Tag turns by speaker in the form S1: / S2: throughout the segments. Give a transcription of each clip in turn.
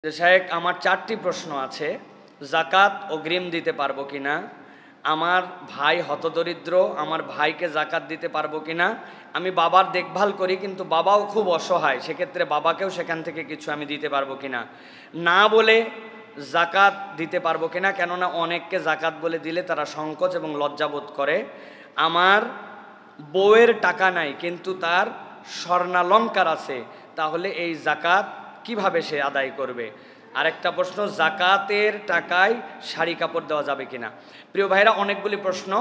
S1: শায়েখ, আমার 4টি প্রশ্ন আছে। জাকাত অগ্রিম দিতে পারবো কিনা, আমার ভাই হতদরিদ্র, আমার ভাইকে জাকাত দিতে পারবো কিনা, আমি বাবার দেখভাল করি কিন্তু বাবাও খুব অসহায়, সেক্ষেত্রে বাবাকেও সেখান থেকে কিছু আমি দিতে পারবো কিনা, না বলে জাকাত দিতে পারবো কিনা, কেননা অনেককে জাকাত বলে দিলে তারা সংকোচ এবং লজ্জাবোধ করে। আমার বউয়ের টাকা নাই কিন্তু তার স্বর্ণালঙ্কার আছে, তাহলে এই জাকাত কিভাবে সে আদায় করবে। আরেকটা প্রশ্ন, জাকাতের টাকায় শাড়ি কাপড় দেওয়া যাবে কিনা। প্রিয় ভাইরা, অনেকগুলি প্রশ্ন।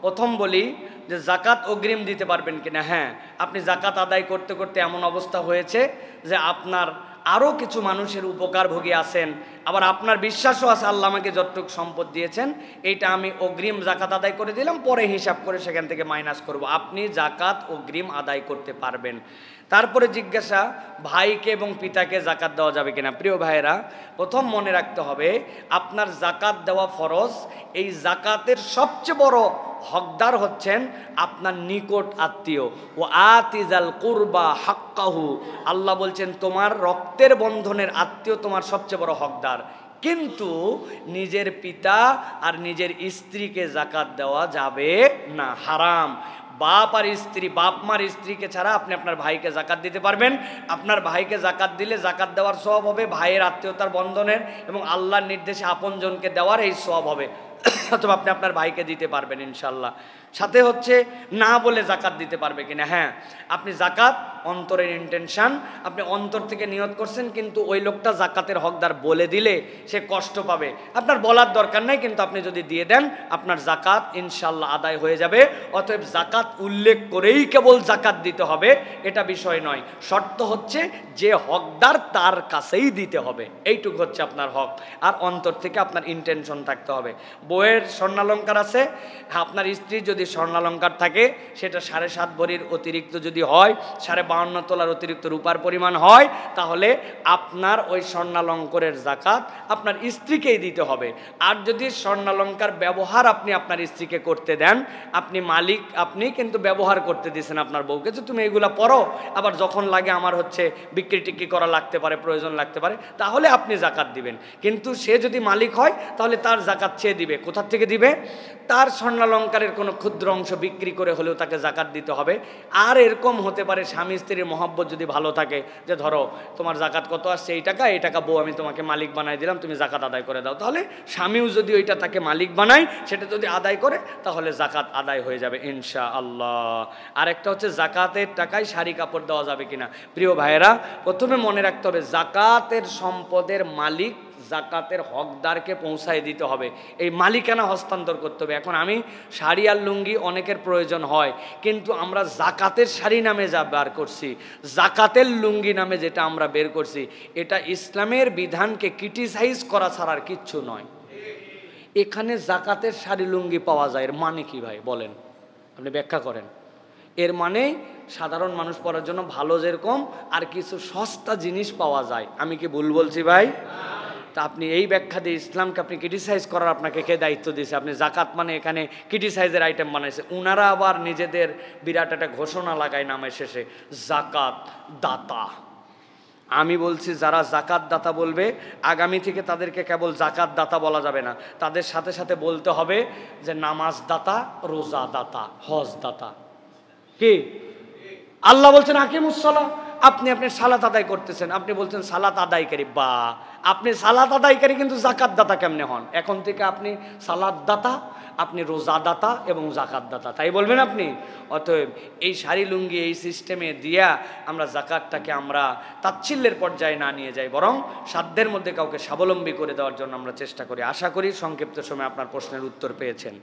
S1: প্রথম বলি যে জাকাত অগ্রিম দিতে পারবেন কিনা। হ্যাঁ, আপনি জাকাত আদায় করতে করতে এমন অবস্থা হয়েছে যে আপনার আরও কিছু মানুষের উপকারভোগী আছেন, আবার আপনার বিশ্বাসও আছে আল্লাহ আমাকে যতটুকু সম্পদ দিয়েছেন এইটা আমি অগ্রিম জাকাত আদায় করে দিলাম, পরে হিসাব করে সেখান থেকে মাইনাস করব। আপনি জাকাত অগ্রিম আদায় করতে পারবেন। তারপরে জিজ্ঞাসা, ভাইকে এবং পিতাকে জাকাত দেওয়া যাবে কিনা। প্রিয় ভাইয়েরা, প্রথম মনে রাখতে হবে আপনার জাকাত দেওয়া ফরজ। এই জাকাতের সবচেয়ে বড় হকদার হচ্ছেন আপনার নিকট আত্মীয়। ও আতিজাল কুরবা হাক্কাহু, আল্লাহ বলছেন তোমার রক্তের বন্ধনের আত্মীয় তোমার সবচেয়ে বড় হকদার। কিন্তু নিজের পিতা আর নিজের স্ত্রীকে জাকাত দেওয়া যাবে না, হারাম। বাপ আর স্ত্রী, বাপ মার স্ত্রীকে ছাড়া আপনি আপনার ভাইকে জাকাত দিতে পারবেন। আপনার ভাইকে জাকাত দিলে জাকাত দেওয়ার সওয়াব হবে, ভাইয়ের আত্মীয়তার বন্ধনের এবং আল্লাহর নির্দেশে আপনজনকে দেওয়ার এই সওয়াব হবে। অথবা আপনি আপনার ভাইকে দিতে পারবেন ইনশাল্লাহ। সাথে হচ্ছে না বলে জাকাত দিতে পারবে কিনা। হ্যাঁ, আপনি জাকাত অন্তরের ইন্টেনশন, আপনি অন্তর থেকে নিয়ত করছেন, কিন্তু ওই লোকটা জাকাতের হকদার বলে দিলে সে কষ্ট পাবে। আপনার বলার দরকার নাই, কিন্তু আপনি যদি দিয়ে দেন আপনার জাকাত ইনশাল্লাহ আদায় হয়ে যাবে। অতএব জাকাত উল্লেখ করেই কেবল জাকাত দিতে হবে এটা বিষয় নয়, শর্ত হচ্ছে যে হকদার তার কাছেই দিতে হবে, এইটুকু হচ্ছে আপনার হক। আর অন্তর থেকে আপনার ইন্টেনশন থাকতে হবে। বউয়ের স্বর্ণালঙ্কার আছে, আপনার স্ত্রী যদি স্বর্ণালঙ্কার থাকে সেটা 7.5 ভরির অতিরিক্ত যদি হয়, 52 তোলার অতিরিক্ত রূপার পরিমাণ হয়, তাহলে আপনার ওই স্বর্ণালঙ্কারের জাকাত আপনার স্ত্রীকেই দিতে হবে। আর যদি স্বর্ণালঙ্কার ব্যবহার আপনি আপনার স্ত্রীকে করতে দেন, আপনি মালিক, আপনি কিন্তু ব্যবহার করতে দিয়েছেন আপনার বউকে যে তুমি এগুলা পরো, আবার যখন লাগে আমার হচ্ছে বিক্রি টিক্রি করা লাগতে পারে, প্রয়োজন লাগতে পারে, তাহলে আপনি জাকাত দিবেন। কিন্তু সে যদি মালিক হয় তাহলে তার জাকাত চেয়ে দিবে। কোথা থেকে দিবে? তার স্বর্ণালঙ্কারের কোনো ক্ষুদ্র অংশ বিক্রি করে হলেও তাকে জাকাত দিতে হবে। আর এরকম হতে পারে স্বামী স্ত্রীর মহব্বত যদি ভালো থাকে, যে ধরো তোমার জাকাত কত আসছে, এই টাকা বউ আমি তোমাকে মালিক বানাই দিলাম, তুমি জাকাত আদায় করে দাও, তাহলে স্বামীও যদি ওইটা তাকে মালিক বানায়, সেটা যদি আদায় করে তাহলে জাকাত আদায় হয়ে যাবে ইনশাআল্লাহ। আরেকটা হচ্ছে জাকাতের টাকায় শাড়ি কাপড় দেওয়া যাবে কিনা। প্রিয় ভাইয়েরা, প্রথমে মনে রাখতে হবে জাকাতের সম্পদের মালিক জাকাতের হকদারকে পৌঁছায় দিতে হবে, এই মালিকানা হস্তান্তর করতে হবে। এখন আমি শাড়ি আর লুঙ্গি অনেকের প্রয়োজন হয়, কিন্তু আমরা জাকাতের শাড়ি নামে যা বের করছি, জাকাতের লুঙ্গি নামে যেটা আমরা বের করছি, এটা ইসলামের বিধানকে ক্রিটিসাইজ করা ছাড়ার কিচ্ছু নয়। এখানে জাকাতের শাড়ি লুঙ্গি পাওয়া যায়, এর মানে কি ভাই বলেন, আপনি ব্যাখ্যা করেন। এর মানে সাধারণ মানুষ পরার জন্য ভালো যেরকম আর কিছু সস্তা জিনিস পাওয়া যায়। আমি কি ভুল বলছি ভাই? তা আপনি এই ব্যাখ্যা দিয়ে ইসলামকে আপনি ক্রিটিসাইজ করার আপনাকে কে দায়িত্ব দিয়েছে? আপনি জাকাত মানে এখানে ক্রিটিসাইজের আইটেম বানাইছে। উনারা আবার নিজেদের বিরাট একটা ঘোষণা লাগায় নামের শেষে, জাকাত দাতা। আমি বলছি যারা জাকাত দাতা বলবে, আগামী থেকে তাদেরকে কেবল জাকাত দাতা বলা যাবে না, তাদের সাথে সাথে বলতে হবে যে নামাজ দাতা, রোজা দাতা, হজ দাতা। কি আল্লাহ বলছেন আকিমুস সালাহ, আপনি আপনার সালাত আদায় করতেছেন, আপনি বলছেন সালাত আদায়কারী, বা আপনি সালাত আদায়কারী কিন্তু জাকাত দাতা কেমনে হন? এখন থেকে আপনি সালাত দাতা, আপনি রোজা দাতা এবং জাকাত দাতা, তাই বলবেন আপনি। অতএব এই শাড়ি লুঙ্গি এই সিস্টেমে দিয়া আমরা জাকাতটাকে আমরা তাচ্ছিল্যের পর্যায়ে না নিয়ে যাই, বরং সাধ্যের মধ্যে কাউকে স্বাবলম্বী করে দেওয়ার জন্য আমরা চেষ্টা করি। আশা করি সংক্ষিপ্ত সময়ে আপনার প্রশ্নের উত্তর পেয়েছেন।